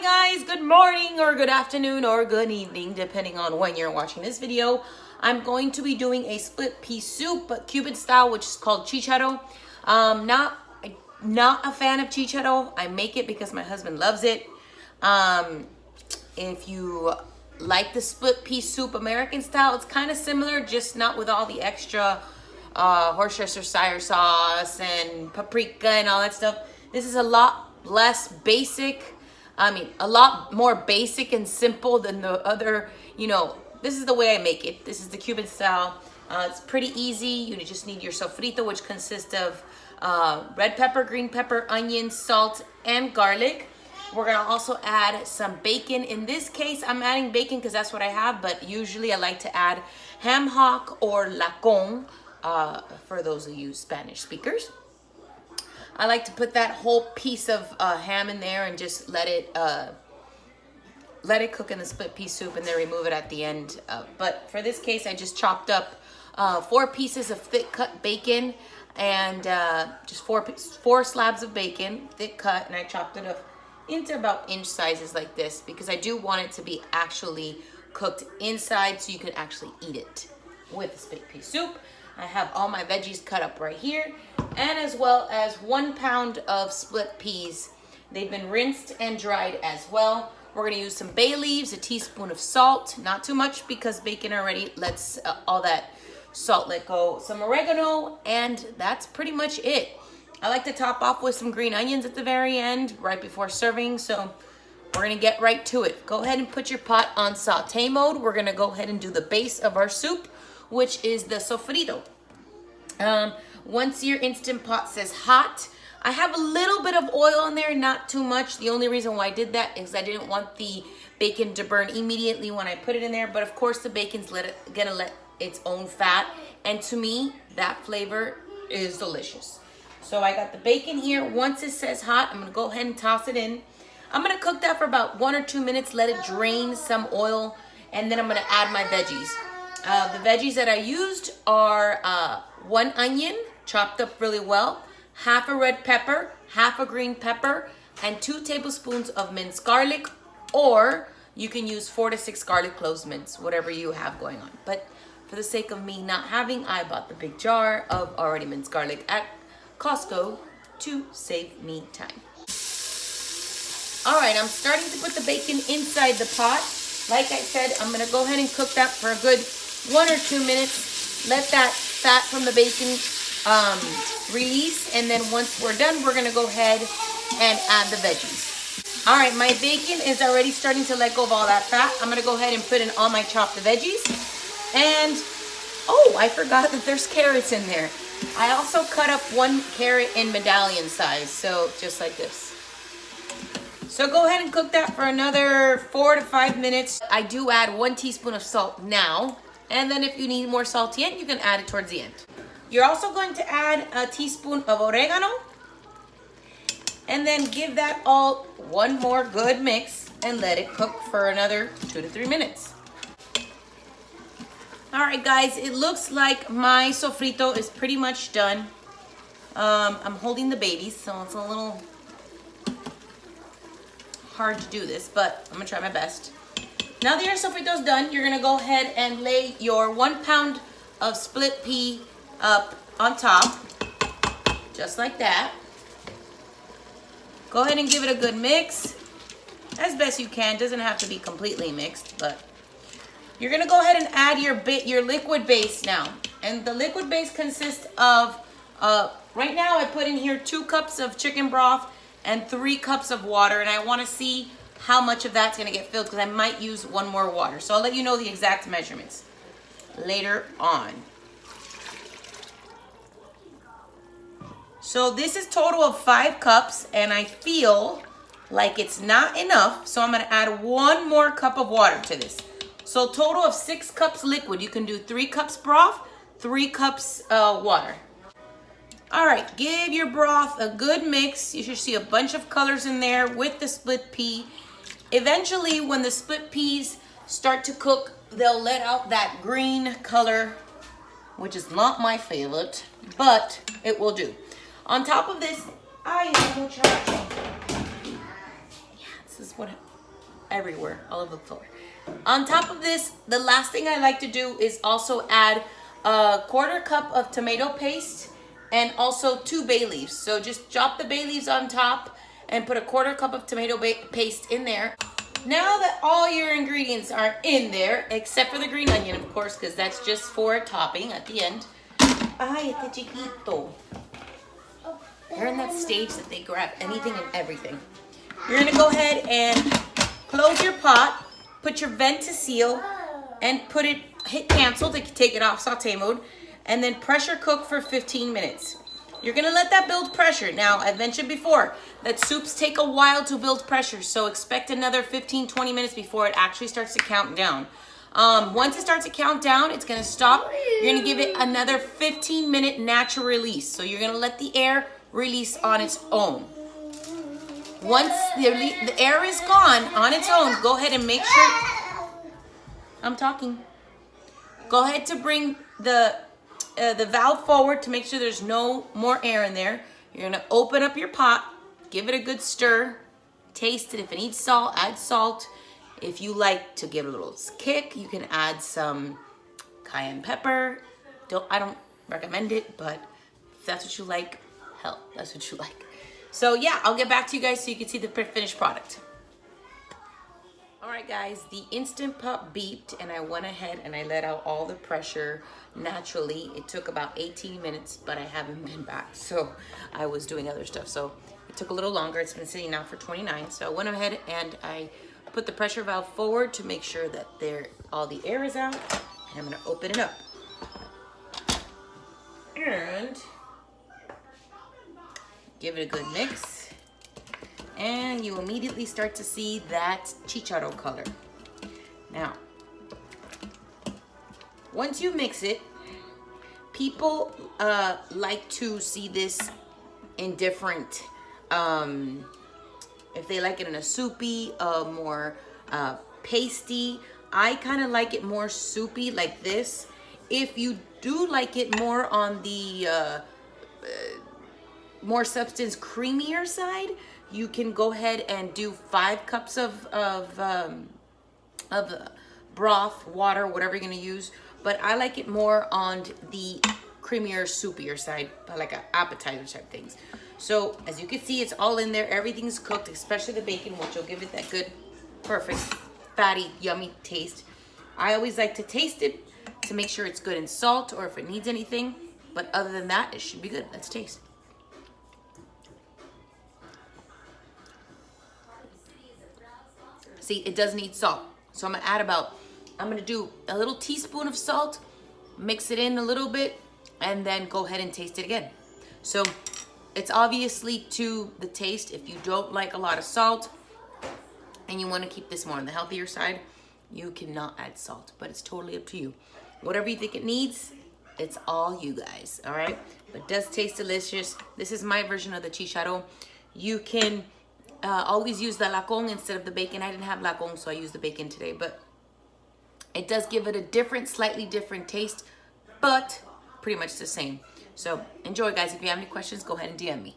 guys, good morning or good afternoon or good evening depending on when you're watching this video. I'm going to be doing a split pea soup but Cuban style, which is called Chicharo. Not a fan of Chicharo. I make it because my husband loves it. If you like the split pea soup American style, it's kind of similar, just not with all the extra Worcestershire sauce and paprika and all that stuff. This is a lot less basic. A lot more basic and simple than the other, this is the way I make it. This is the Cuban style. It's pretty easy. You just need your sofrito, which consists of red pepper, green pepper, onion, salt, and garlic. We're gonna also add some bacon. In this case, I'm adding bacon because that's what I have, but usually I like to add ham hock or lacon for those of you Spanish speakers. I like to put that whole piece of ham in there and just let it cook in the split pea soup and then remove it at the end. But for this case, I just chopped up 4 pieces of thick cut bacon and just four slabs of bacon, thick cut, and I chopped it up into about inch sizes like this because I do want it to be actually cooked inside so you can actually eat it with the split pea soup. I have all my veggies cut up right here, and as well as 1 pound of split peas. They've been rinsed and dried as well. We're gonna use some bay leaves, a teaspoon of salt, not too much because bacon already lets all that salt let go, some oregano, and that's pretty much it. I like to top off with some green onions at the very end, right before serving, so we're gonna get right to it. Go ahead and put your pot on saute mode. We're gonna go ahead and do the base of our soup, which is the sofrito. Once your Instant Pot says hot, I have a little bit of oil in there, not too much. The only reason why I did that is I didn't want the bacon to burn immediately when I put it in there, but of course the bacon's gonna let its own fat, and to me, that flavor is delicious. So I got the bacon here. Once it says hot, I'm gonna go ahead and toss it in. I'm gonna cook that for about 1 or 2 minutes, let it drain some oil, and then I'm gonna add my veggies. The veggies that I used are 1 onion, chopped up really well, half a red pepper, half a green pepper, and 2 tablespoons of minced garlic, or you can use 4 to 6 garlic cloves minced, whatever you have going on. But for the sake of me not having, I bought the big jar of already minced garlic at Costco to save me time. All right, I'm starting to put the bacon inside the pot. Like I said, I'm gonna go ahead and cook that for a good 1 or 2 minutes. Let that fat from the bacon release, and then once we're done, we're gonna go ahead and add the veggies. All right, my bacon is already starting to let go of all that fat. I'm gonna go ahead and put in all my chopped veggies. And, oh, I forgot that there's carrots in there. I also cut up 1 carrot in medallion size, so just like this. So go ahead and cook that for another 4 to 5 minutes. I do add 1 teaspoon of salt now, and then if you need more salty in, you can add it towards the end. You're also going to add a teaspoon of oregano, and then give that all 1 more good mix and let it cook for another 2 to 3 minutes. All right, guys, it looks like my sofrito is pretty much done. I'm holding the babies, so it's a little hard to do this, but I'm gonna try my best. Now that your sofrito is done, you're gonna go ahead and lay your 1 pound of split pea up on top, just like that. Go ahead and give it a good mix, as best you can. Doesn't have to be completely mixed, but you're gonna go ahead and add your liquid base now. And the liquid base consists of, right now I put in here 2 cups of chicken broth and 3 cups of water, and I wanna see how much of that's gonna get filled because I might use 1 more water. So I'll let you know the exact measurements later on. So this is total of 5 cups, and I feel like it's not enough, so I'm gonna add 1 more cup of water to this. So total of 6 cups liquid. You can do 3 cups broth, 3 cups water. All right, give your broth a good mix. You should see a bunch of colors in there with the split pea. Eventually, when the split peas start to cook, they'll let out that green color, which is not my favorite, but it will do. On top of this, I have no charge. Yeah, this is what everywhere, all over the floor. On top of this, the last thing I like to do is also add a 1/4 cup of tomato paste and also 2 bay leaves. So just chop the bay leaves on top and put a 1/4 cup of tomato paste in there. Now that all your ingredients are in there, except for the green onion, of course, because that's just for topping at the end. Ay, este chiquito. They're in that stage that they grab anything and everything. You're gonna go ahead and close your pot, put your vent to seal, and hit cancel to take it off saute mode, and then pressure cook for 15 minutes. You're gonna let that build pressure. Now, I've mentioned before that soups take a while to build pressure, so expect another 15-20 minutes before it actually starts to count down. Once it starts to count down, it's gonna stop. You're gonna give it another 15-minute natural release. So you're gonna let the air release on its own. Once the air is gone on its own, go ahead and make sure, I'm talking. Go ahead to bring the valve forward to make sure there's no more air in there. You're gonna open up your pot, give it a good stir, taste it. If it needs salt, add salt. If you like to give it a little kick, you can add some cayenne pepper. I don't recommend it, but if that's what you like, hell, that's what you like. So yeah, I'll get back to you guys so you can see the finished product. All right, guys, the Instant Pot beeped, and I went ahead and I let out all the pressure naturally. It took about 18 minutes, but I haven't been back, so I was doing other stuff. So it took a little longer. It's been sitting now for 29. So I went ahead and I put the pressure valve forward to make sure that all the air is out. And I'm gonna open it up. And give it a good mix. And you immediately start to see that Chicharo color. Now, once you mix it, people like to see this in different, if they like it in a soupy, more pasty. I kind of like it more soupy like this. If you do like it more on the more substance creamier side, you can go ahead and do 5 cups of broth, water, whatever you're gonna use. But I like it more on the creamier, soupier side, like an appetizer type things. So as you can see, it's all in there. Everything's cooked, especially the bacon, which will give it that good, perfect, fatty, yummy taste. I always like to taste it to make sure it's good in salt or if it needs anything. But other than that, it should be good. Let's taste. See, it does need salt. So I'm gonna do a little teaspoon of salt, mix it in a little bit, and then go ahead and taste it again. So it's obviously to the taste. If you don't like a lot of salt and you wanna keep this more on the healthier side, you cannot add salt, but it's totally up to you. Whatever you think it needs, it's all you guys, all right? But it does taste delicious. This is my version of the Chicharo. You can always use the lacon instead of the bacon. I didn't have lacon, so I used the bacon today, but it does give it a different, slightly different taste, but pretty much the same. So enjoy, guys. If you have any questions, go ahead and DM me.